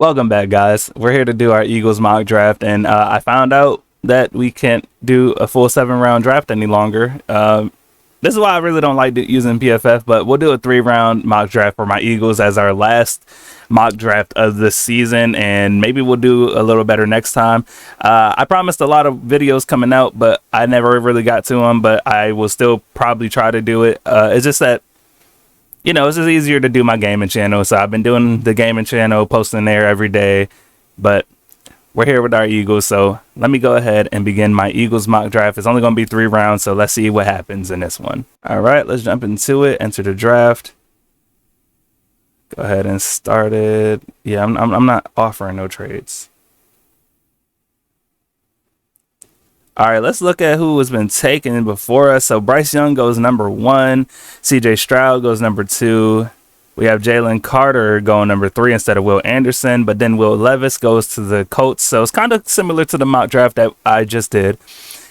Welcome back, guys. We're here to do our Eagles mock draft, and I found out that we can't do a full 7-round draft any longer. This is why I really don't like using PFF, but we'll do a 3-round mock draft for my Eagles as our last mock draft of the season, and maybe we'll do a little better next time. I promised a lot of videos coming out, but I never really got to them, but I will still probably try to do it. It's just that it's just easier to do my gaming channel. So I've been doing the gaming channel, posting there every day. But we're here with our Eagles. So let me go ahead and begin my Eagles mock draft. It's only going to be 3 rounds. So let's see what happens in this one. All right, let's jump into it. Enter the draft. Go ahead and start it. Yeah, I'm not offering no trades. All right, let's look at who has been taken before us. So Bryce Young goes number 1. CJ Stroud goes number 2. We have Jalen Carter going number 3 instead of Will Anderson. But then Will Levis goes to the Colts. So it's kind of similar to the mock draft that I just did.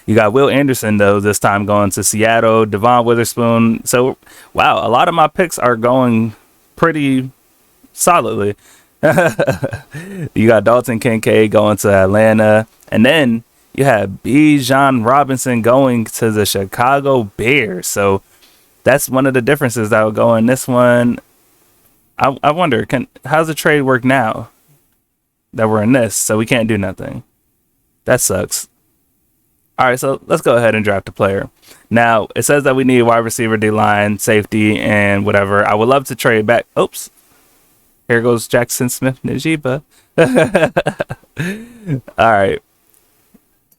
You got Will Anderson, though, this time going to Seattle. Devon Witherspoon. So, wow, a lot of my picks are going pretty solidly. You got Dalton Kincaid going to Atlanta. And then you have Bijan Robinson going to the Chicago Bears. So that's one of the differences that will go in this one. I wonder, how's the trade work now that we're in this? So we can't do nothing. That sucks. All right, so let's go ahead and draft a player. Now, it says that we need wide receiver, D-line, safety, and whatever. I would love to trade back. Oops. Here goes Jackson Smith-Njigba. All right.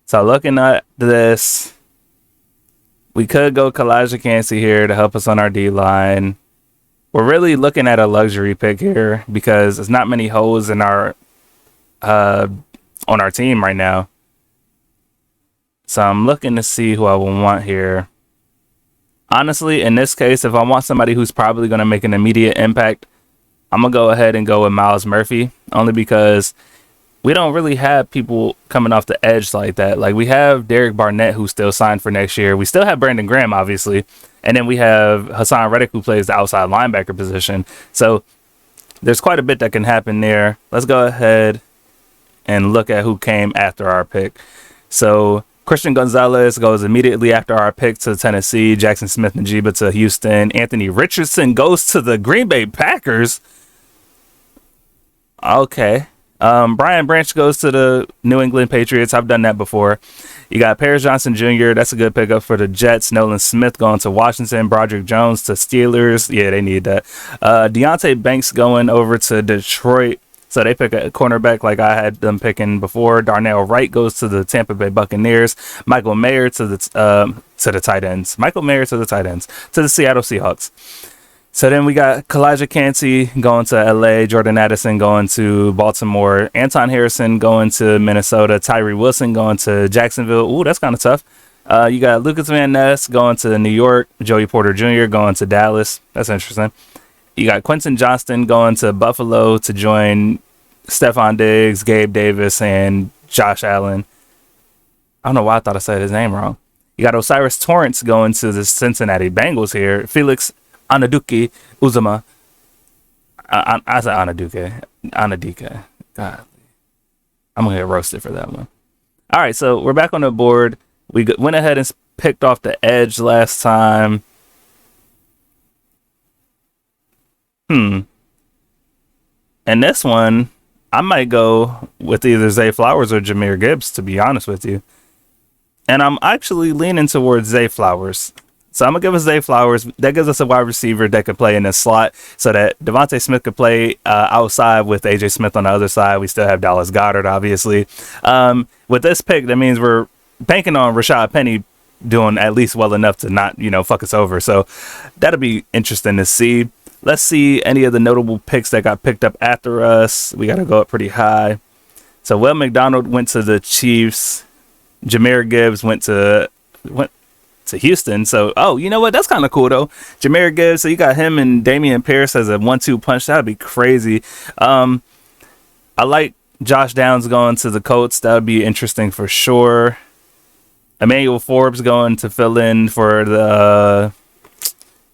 So looking at this, we could go Kalijah Kancey here to help us on our D-line. We're really looking at a luxury pick here because there's not many holes in our on our team right now. So I'm looking to see who I will want here. Honestly, in this case, if I want somebody who's probably going to make an immediate impact, I'm going to go ahead and go with Myles Murphy, only because we don't really have people coming off the edge like that. Like, we have Derek Barnett, who's still signed for next year. We still have Brandon Graham, obviously. And then we have Hassan Reddick, who plays the outside linebacker position. So there's quite a bit that can happen there. Let's go ahead and look at who came after our pick. So Christian Gonzalez goes immediately after our pick to Tennessee. Jackson Smith-Njigba to Houston. Anthony Richardson goes to the Green Bay Packers. Okay. Brian Branch goes to the New England Patriots. I've done that before. You got Paris Johnson Jr. That's a good pickup for the Jets. Nolan Smith going to Washington. Broderick Jones to Steelers. Yeah, they need that. Deonte Banks going over to Detroit. So they pick a cornerback like I had them picking before. Darnell Wright goes to the Tampa Bay Buccaneers. Michael Mayer to the tight ends. Michael Mayer to the tight ends. To the Seattle Seahawks. So then we got Kalijah Kancey going to LA, Jordan Addison going to Baltimore, Anton Harrison going to Minnesota, Tyree Wilson going to Jacksonville. Ooh, that's kind of tough. You got Lucas Van Ness going to New York, Joey Porter Jr. going to Dallas. That's interesting. You got Quentin Johnston going to Buffalo to join Stephon Diggs, Gabe Davis, and Josh Allen. I don't know why I thought I said his name wrong. You got Osiris Torrance going to the Cincinnati Bengals here. Felix Anaduke Uzama. I said Anadike. God, I'm gonna get roasted for that one. All right, so we're back on the board. We went ahead and picked off the edge last time. And this one, I might go with either Zay Flowers or Jahmyr Gibbs, to be honest with you. And I'm actually leaning towards Zay Flowers. So I'm going to give us Zay Flowers. That gives us a wide receiver that could play in this slot so that Devontae Smith could play outside with A.J. Smith on the other side. We still have Dallas Goedert, obviously. With this pick, that means we're banking on Rashad Penny doing at least well enough to not, fuck us over. So that'll be interesting to see. Let's see any of the notable picks that got picked up after us. We got to go up pretty high. So Will McDonald went to the Chiefs. Jahmyr Gibbs went to Houston. So, you know what? That's kind of cool, though. Jahmyr Gibbs, so you got him and Damian Pierce as a 1-2 punch. That'd be crazy. I like Josh Downs going to the Colts. That would be interesting for sure. Emmanuel Forbes going to fill in for the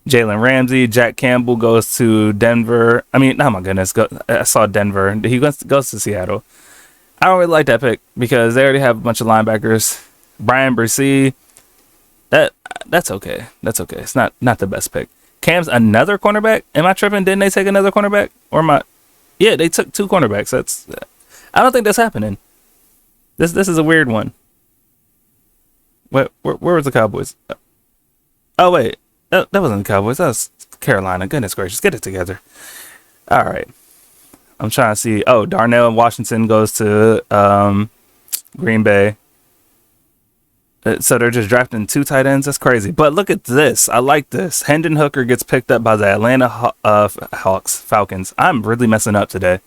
Jalen Ramsey, Jack Campbell goes to Denver. I mean, oh my goodness, I saw Denver. He goes to Seattle. I don't really like that pick because they already have a bunch of linebackers. Brian Bresee, that's okay. That's okay. It's not the best pick. Cam's another cornerback. Am I tripping? Didn't they take another cornerback? Or am I? Yeah, they took two cornerbacks. I don't think that's happening. This is a weird one. Where was the Cowboys? Oh wait, that wasn't the Cowboys. That was Carolina. Goodness gracious, get it together. All right, I'm trying to see. Oh, Darnell Washington goes to Green Bay. So they're just drafting two tight ends. That's crazy. But look at this. I like this. Hendon Hooker gets picked up by the Atlanta Falcons. I'm really messing up today.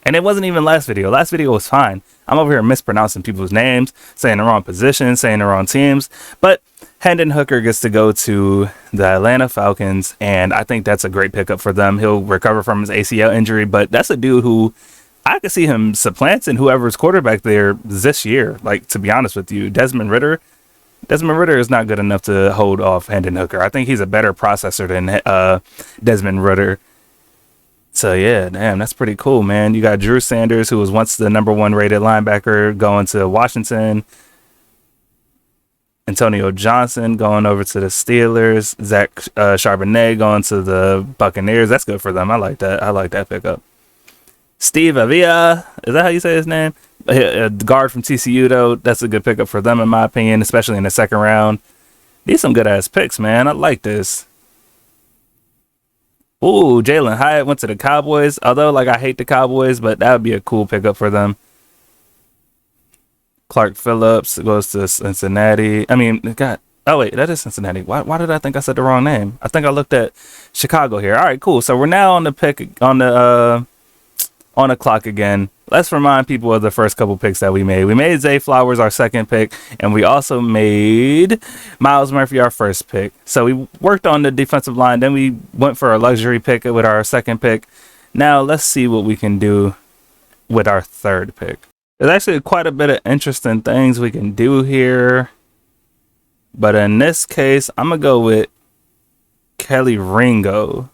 And it wasn't even last video. Last video was fine. I'm over here mispronouncing people's names, saying the wrong position, saying the wrong teams. But Hendon Hooker gets to go to the Atlanta Falcons, and I think that's a great pickup for them. He'll recover from his ACL injury, but that's a dude who I could see him supplanting whoever's quarterback there this year. Like, to be honest with you, Desmond Ridder is not good enough to hold off Hendon Hooker. I think he's a better processor than Desmond Ridder. So, yeah, damn, that's pretty cool, man. You got Drew Sanders, who was once the #1 rated linebacker, going to Washington. Antonio Johnson going over to the Steelers. Zach Charbonnet going to the Buccaneers. That's good for them. I like that. I like that pickup. Steve Avila, is that how you say his name? A guard from TCU, though. That's a good pickup for them, in my opinion, especially in the second round. These some good-ass picks, man. I like this. Ooh, Jalen Hyatt went to the Cowboys. Although, like, I hate the Cowboys, but that would be a cool pickup for them. Clark Phillips goes to Cincinnati. I mean, God. Oh, wait, that is Cincinnati. Why did I think I said the wrong name? I think I looked at Chicago here. All right, cool. So we're now on the pick, on the clock again. Let's remind people of the first couple picks that we made. We made Zay Flowers our second pick, and we also made Myles Murphy our first pick. So we worked on the defensive line. Then we went for a luxury pick with our second pick. Now let's see what we can do with our third pick. There's actually quite a bit of interesting things we can do here. But in this case, I'm going to go with Kelly Ringo.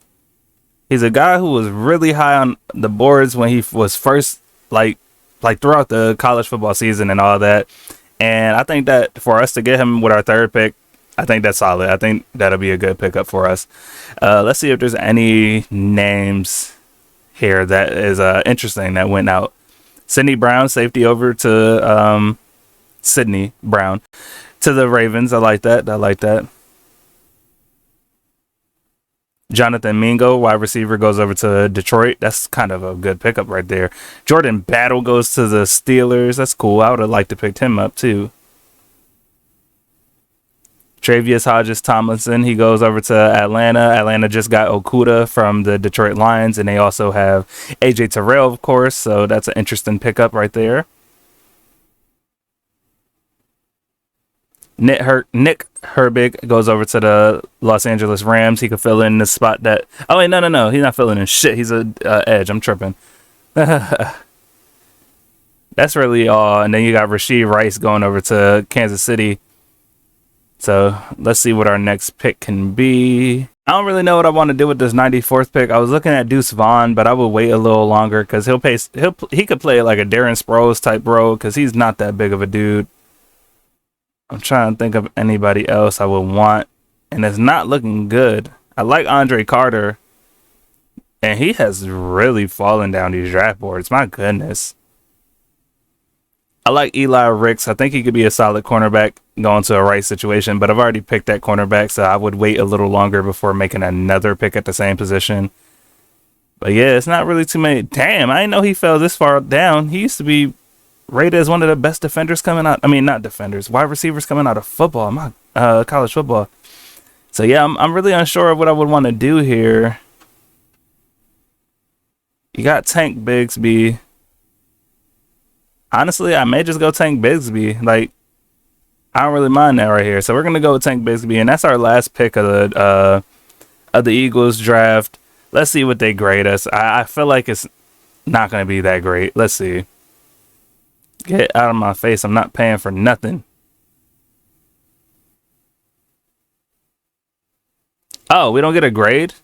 He's a guy who was really high on the boards when he was first, like throughout the college football season and all that. And I think that for us to get him with our third pick, I think that's solid. I think that'll be a good pickup for us. Let's see if there's any names here that is interesting that went out. Sidney Brown, safety over to Sidney Brown to the Ravens. I like that. Jonathan Mingo, wide receiver, goes over to Detroit. That's kind of a good pickup right there. Jordan Battle goes to the Steelers. That's cool. I would have liked to pick him up too. Travius Hodges-Tomlinson, he goes over to Atlanta. Atlanta just got Okuda from the Detroit Lions, and they also have AJ Terrell, of course. So that's an interesting pickup right there. Nick Herbig goes over to the Los Angeles Rams. He could fill in the spot that... Oh, wait, no. He's not filling in shit. He's a edge. I'm tripping. That's really all. And then you got Rashee Rice going over to Kansas City. So let's see what our next pick can be. I don't really know what I want to do with this 94th pick. I was looking at Deuce Vaughn, but I would wait a little longer because he could play like a Darren Sproles type role because he's not that big of a dude. I'm trying to think of anybody else I would want, and it's not looking good. I like Andre Carter, and he has really fallen down these draft boards. My goodness. I like Eli Ricks. I think he could be a solid cornerback going to a right situation, but I've already picked that cornerback, so I would wait a little longer before making another pick at the same position. But yeah, it's not really too many. Damn, I didn't know he fell this far down. He used to be rated as one of the best defenders coming out. I mean, not defenders, wide receivers coming out of football, college football. So yeah, I'm really unsure of what I would want to do here. You got Tank Bigsby. Honestly, I may just go Tank Bigsby. Like, I don't really mind that right here. So we're gonna go with Tank Bigsby, and that's our last pick of the Eagles draft. Let's see what they grade us. I feel like it's not gonna be that great. Let's see. Get out of my face. I'm not paying for nothing. Oh, we don't get a grade?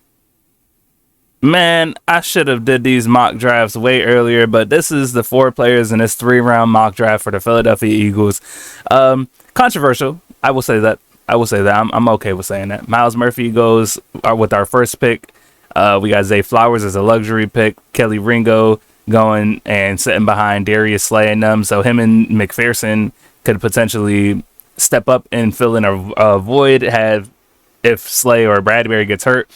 Man, I should have did these mock drafts way earlier, but this is the 4 players in this 3-round mock draft for the Philadelphia Eagles. Controversial. I will say that. I will say that. I'm okay with saying that. Miles Murphy goes with our first pick. We got Zay Flowers as a luxury pick. Kelly Ringo going and sitting behind Darius Slay and them. So him and McPherson could potentially step up and fill in a void had if Slay or Bradbury gets hurt.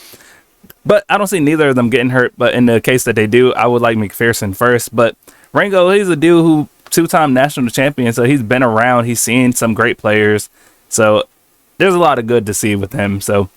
But I don't see neither of them getting hurt. But in the case that they do, I would like McPherson first. But Ringo, he's a dude who 2-time national champion, so he's been around. He's seen some great players. So there's a lot of good to see with him. So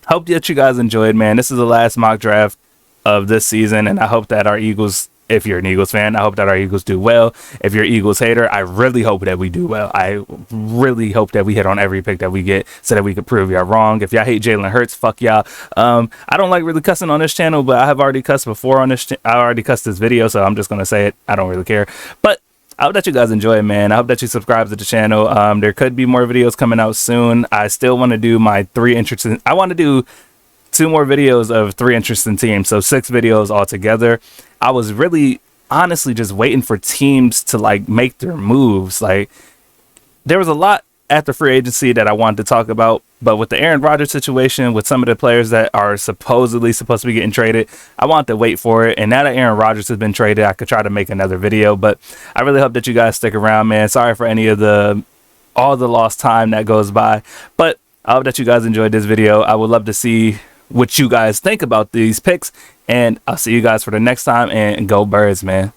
hope that you guys enjoyed, man. This is the last mock draft of this season, and I hope that our Eagles, if you're an Eagles fan, I hope that our Eagles do well. If you're an Eagles hater, I really hope that we do well. I really hope that we hit on every pick that we get so that we could prove y'all wrong. If y'all hate Jalen Hurts, fuck y'all. I don't like really cussing on this channel, but I have already cussed before on this. I already cussed this video, so I'm just going to say it. I don't really care. But I hope that you guys enjoy it, man. I hope that you subscribe to the channel. There could be more videos coming out soon. I still want to do my 3 interesting. I want to do 2 more videos of 3 interesting teams, so 6 videos altogether. I was really honestly just waiting for teams to like make their moves. Like, there was a lot after free agency that I wanted to talk about, but with the Aaron Rodgers situation, with some of the players that are supposedly supposed to be getting traded, I wanted to wait for it. And now that Aaron Rodgers has been traded, I could try to make another video. But I really hope that you guys stick around, man. Sorry for any of all the lost time that goes by, but I hope that you guys enjoyed this video. I would love to see what you guys think about these picks, and I'll see you guys for the next time, and go Birds, man.